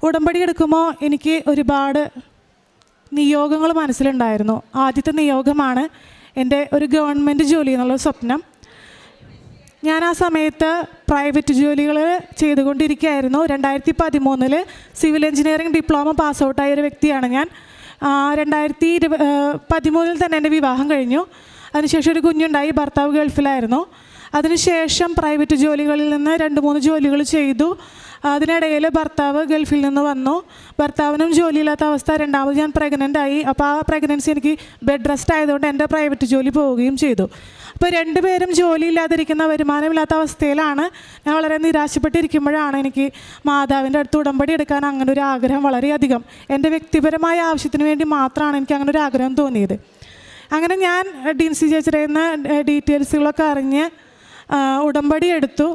ഉടമ്പടി എടുക്കുമ്പോൾ എനിക്ക് ഒരുപാട് നിയോഗങ്ങൾ മനസ്സിലുണ്ടായിരുന്നു. ആദ്യത്തെ നിയോഗമാണ് എൻ്റെ ഒരു ഗവൺമെൻറ് ജോലി എന്നുള്ള സ്വപ്നം. ഞാൻ ആ സമയത്ത് പ്രൈവറ്റ് ജോലികൾ ചെയ്തുകൊണ്ടിരിക്കുകയായിരുന്നു. 2013 സിവിൽ എഞ്ചിനീയറിംഗ് ഡിപ്ലോമ പാസ് ഔട്ടായ ഒരു വ്യക്തിയാണ് ഞാൻ. 2013 തന്നെ എൻ്റെ വിവാഹം കഴിഞ്ഞു. അതിനുശേഷം ഒരു കുഞ്ഞുണ്ടായി. ഭർത്താവ് ഗൾഫിലായിരുന്നു. അതിനുശേഷം പ്രൈവറ്റ് ജോലികളിൽ നിന്ന് 2-3 ജോലികൾ ചെയ്തു. അതിനിടയിൽ ഭർത്താവ് ഗൾഫിൽ നിന്ന് വന്നു. ഭർത്താവിനും ജോലിയില്ലാത്ത അവസ്ഥ. രണ്ടാമത് ഞാൻ പ്രഗ്നൻ്റ് ആയി. അപ്പോൾ ആ പ്രഗ്നൻസി എനിക്ക് ബെഡ് റെസ്റ്റ് ആയതുകൊണ്ട് എൻ്റെ പ്രൈവറ്റ് ജോലി പോവുകയും ചെയ്തു. അപ്പോൾ രണ്ടുപേരും ജോലിയില്ലാതിരിക്കുന്ന, വരുമാനമില്ലാത്ത അവസ്ഥയിലാണ്. ഞാൻ വളരെ നിരാശപ്പെട്ടിരിക്കുമ്പോഴാണ് എനിക്ക് മാതാവിൻ്റെ അടുത്ത് ഉടമ്പടി എടുക്കാൻ അങ്ങനെ ഒരു ആഗ്രഹം വളരെയധികം, എൻ്റെ വ്യക്തിപരമായ ആവശ്യത്തിന് വേണ്ടി മാത്രമാണ് എനിക്ക് അങ്ങനെ ഒരു ആഗ്രഹം തോന്നിയത്. അങ്ങനെ ഞാൻ ഡീൻസി ചേച്ചിയുടെ നിന്ന് ഡീറ്റെയിൽസുകളൊക്കെ അറിഞ്ഞ് ഉടമ്പടി എടുത്തു.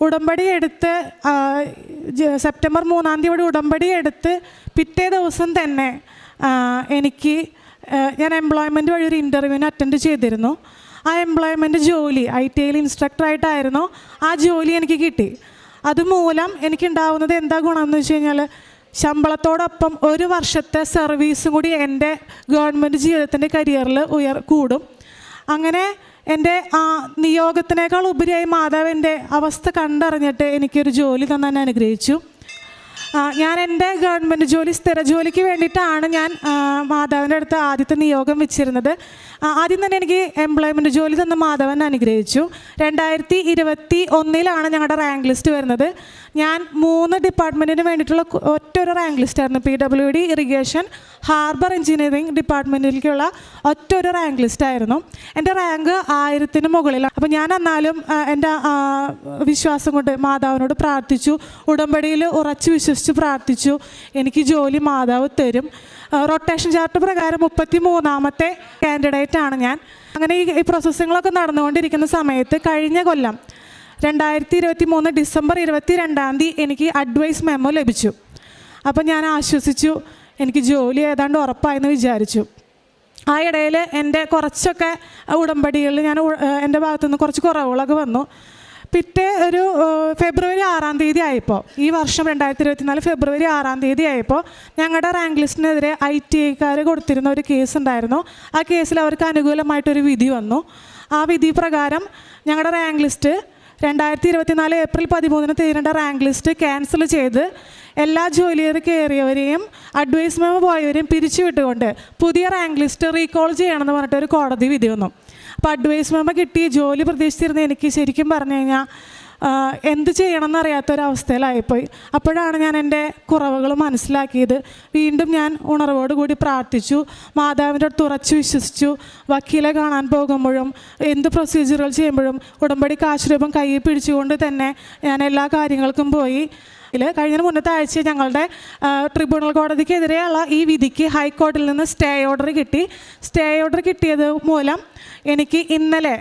ഉടമ്പടി എടുത്ത് സെപ്റ്റംബർ 3-ാം തീയതി ഉടമ്പടി എടുത്ത് പിറ്റേ ദിവസം തന്നെ ഞാൻ എംപ്ലോയ്മെൻറ്റ് വഴി ഒരു ഇൻ്റർവ്യൂവിന് അറ്റൻഡ് ചെയ്തിരുന്നു. ആ എംപ്ലോയ്മെൻറ്റ് ജോലി ITIയിൽ ഇൻസ്ട്രക്ടറായിട്ടായിരുന്നു. ആ ജോലി എനിക്ക് കിട്ടി. അതുമൂലം എനിക്കുണ്ടാവുന്നത് എന്താ ഗുണമെന്ന് വെച്ച് കഴിഞ്ഞാൽ, ശമ്പളത്തോടൊപ്പം 1 വർഷത്തെ സർവീസും കൂടി എൻ്റെ ഗവൺമെൻറ് ജീവിതത്തിൻ്റെ കരിയറിൽ കൂടും. അങ്ങനെ എൻ്റെ ആ നിയോഗത്തിനേക്കാൾ ഉപരിയായി മാതാവ് എൻ്റെ അവസ്ഥ കണ്ടറിഞ്ഞിട്ട് എനിക്കൊരു ജോലി തന്നെ അനുഗ്രഹിച്ചു. ഞാൻ എൻ്റെ ഗവൺമെൻറ് ജോലി, സ്ഥിര ജോലിക്ക് വേണ്ടിയിട്ടാണ് ഞാൻ മാതാവിൻ്റെ അടുത്ത് ആദ്യത്തെ നിയോഗം വെച്ചിരുന്നത്. ആദ്യം തന്നെ എനിക്ക് എംപ്ലോയ്മെൻറ്റ് ജോലി തന്ന മാധവൻ അനുഗ്രഹിച്ചു. 2021 ഞങ്ങളുടെ റാങ്ക് ലിസ്റ്റ് വരുന്നത്. ഞാൻ 3 ഡിപ്പാർട്ട്മെൻറ്റിന് വേണ്ടിയിട്ടുള്ള ഒറ്റൊരു റാങ്ക് ലിസ്റ്റായിരുന്നു. PWD, ഇറിഗേഷൻ, ഹാർബർ എഞ്ചിനീയറിംഗ് ഡിപ്പാർട്ട്മെൻറ്റിലേക്കുള്ള ഒറ്റൊരു റാങ്ക് ലിസ്റ്റായിരുന്നു. എൻ്റെ റാങ്ക് 1000-ന് മുകളിലാണ്. അപ്പോൾ ഞാൻ എന്നാലും എൻ്റെ വിശ്വാസം കൊണ്ട് മാതാവിനോട് പ്രാർത്ഥിച്ചു. ഉടമ്പടിയിൽ ഉറച്ചു വിശ്വസിച്ച് പ്രാർത്ഥിച്ചു, എനിക്ക് ജോലി മാതാവ് തരും. റൊട്ടേഷൻ ചാർട്ട് പ്രകാരം 33-ാമത്തെ കാൻഡിഡേറ്റാണ് ഞാൻ. അങ്ങനെ ഈ പ്രോസസ്സിങ്ങളൊക്കെ നടന്നുകൊണ്ടിരിക്കുന്ന സമയത്ത് കഴിഞ്ഞ കൊല്ലം 2023 ഡിസംബർ 22-ാം തീയതി എനിക്ക് അഡ്വൈസ് മെമ്മോ ലഭിച്ചു. അപ്പോൾ ഞാൻ ആശ്വസിച്ചു, എനിക്ക് ജോലി ഏതാണ്ട് ഉറപ്പായെന്ന് വിചാരിച്ചു. ആ ഇടയിൽ എൻ്റെ കുറച്ചൊക്കെ ഉടമ്പടികളിൽ എൻ്റെ ഭാഗത്തുനിന്ന് കുറച്ച് കുറവുകളൊക്കെ വന്നു. പിറ്റേ ഒരു ഫെബ്രുവരി 6-ാം തീയതി ആയപ്പോൾ, ഈ വർഷം 2024 ഫെബ്രുവരി 6-ാം തീയതി ആയപ്പോൾ ഞങ്ങളുടെ റാങ്ക് ലിസ്റ്റിനെതിരെ ITIക്കാർ കൊടുത്തിരുന്ന ഒരു കേസ് ഉണ്ടായിരുന്നു. ആ കേസിൽ അവർക്ക് അനുകൂലമായിട്ടൊരു വിധി വന്നു. ആ വിധി പ്രകാരം ഞങ്ങളുടെ റാങ്ക് ലിസ്റ്റ് 2024 ഏപ്രിൽ 13-ന് തീരേണ്ട റാങ്ക് ലിസ്റ്റ് ക്യാൻസൽ ചെയ്ത് എല്ലാ ജോലിയിൽ കയറിയവരെയും അഡ്വൈസ് മെമ്മോ പോയവരെയും പിരിച്ചുവിട്ടുകൊണ്ട് പുതിയ റാങ്ക് ലിസ്റ്റ് റീകോൾ ചെയ്യണമെന്ന് പറഞ്ഞിട്ട് ഒരു കോടതി വിധി വന്നു. അപ്പോൾ അഡ്വൈസ് മെമ്മോ കിട്ടി ജോലി പ്രതീക്ഷിച്ചിരുന്ന എനിക്ക് ശരിക്കും പറഞ്ഞു കഴിഞ്ഞാൽ എന്ത് ചെയ്യണമെന്നറിയാത്തൊരവസ്ഥയിലായിപ്പോയി. അപ്പോഴാണ് ഞാൻ എൻ്റെ കുറവുകൾ മനസ്സിലാക്കിയത്. വീണ്ടും ഞാൻ ഉണർവോടുകൂടി പ്രാർത്ഥിച്ചു, മാതാവിൻ്റെ അടുത്ത് ഉറച്ചു വിശ്വസിച്ചു. വക്കീലെ കാണാൻ പോകുമ്പോഴും എന്ത് പ്രൊസീജിയറുകൾ ചെയ്യുമ്പോഴും ഉടമ്പടി കാശുരൂപം കയ്യിൽ പിടിച്ചുകൊണ്ട് തന്നെ ഞാൻ എല്ലാ കാര്യങ്ങൾക്കും പോയി. കഴിഞ്ഞ മുന്നത്തെ ആഴ്ച ഞങ്ങളുടെ ട്രിബ്യൂണൽ കോടതിക്കെതിരെയുള്ള ഈ വിധിക്ക് ഹൈക്കോടതിയിൽ നിന്ന് സ്റ്റേ ഓർഡർ കിട്ടി. സ്റ്റേ ഓർഡർ കിട്ടിയത് മൂലം എനിക്ക് ഇന്നലെ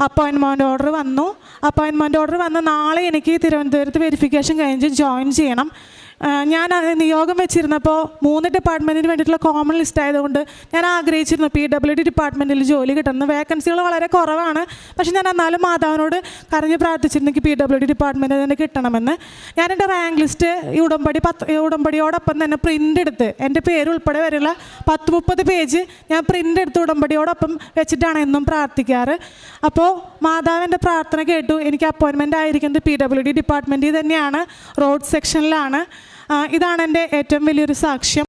അപ്പോയിൻമെൻറ്റ് ഓർഡർ വന്നു. അപ്പോയിൻമെൻറ്റ് ഓർഡർ വന്ന് നാളെ എനിക്ക് തിരുവനന്തപുരത്ത് വെരിഫിക്കേഷൻ കഴിഞ്ഞ് ജോയിൻ ചെയ്യണം. ഞാൻ നിയോഗം വെച്ചിരുന്നപ്പോൾ 3 ഡിപ്പാർട്ട്മെൻറ്റിന് വേണ്ടിയിട്ടുള്ള കോമൺ ലിസ്റ്റ് ആയതുകൊണ്ട് ഞാൻ ആഗ്രഹിച്ചിരുന്നു PWD ഡിപ്പാർട്ട്മെൻറ്റിൽ ജോലി കിട്ടുന്നത്. വേക്കൻസികൾ വളരെ കുറവാണ്. പക്ഷേ ഞാൻ എന്നാലും മാതാവിനോട് കരഞ്ഞ് പ്രാർത്ഥിച്ചിരുന്നു എനിക്ക് PWD ഡിപ്പാർട്ട്മെൻറ്റ് തന്നെ കിട്ടണമെന്ന്. ഞാൻ എൻ്റെ റാങ്ക് ലിസ്റ്റ് ഉടമ്പടിയോടൊപ്പം തന്നെ പ്രിൻ്റ് എടുത്ത് എൻ്റെ പേര് ഉൾപ്പെടെ വരെയുള്ള 10-30 പേജ് ഞാൻ പ്രിൻ്റ് എടുത്ത് ഉടമ്പടിയോടൊപ്പം വെച്ചിട്ടാണ് എന്നും പ്രാർത്ഥിക്കാറ്. അപ്പോൾ മാതാവിൻ്റെ പ്രാർത്ഥന കേട്ടു. എനിക്ക് അപ്പോയിൻമെൻ്റ് ആയിരിക്കുന്നത് PWD ഡിപ്പാർട്ട്മെൻറ്റിൽ തന്നെയാണ്, റോഡ് സെക്ഷനിലാണ്. ഇതാണ് എൻ്റെ ഏറ്റവും വലിയൊരു സാക്ഷ്യം.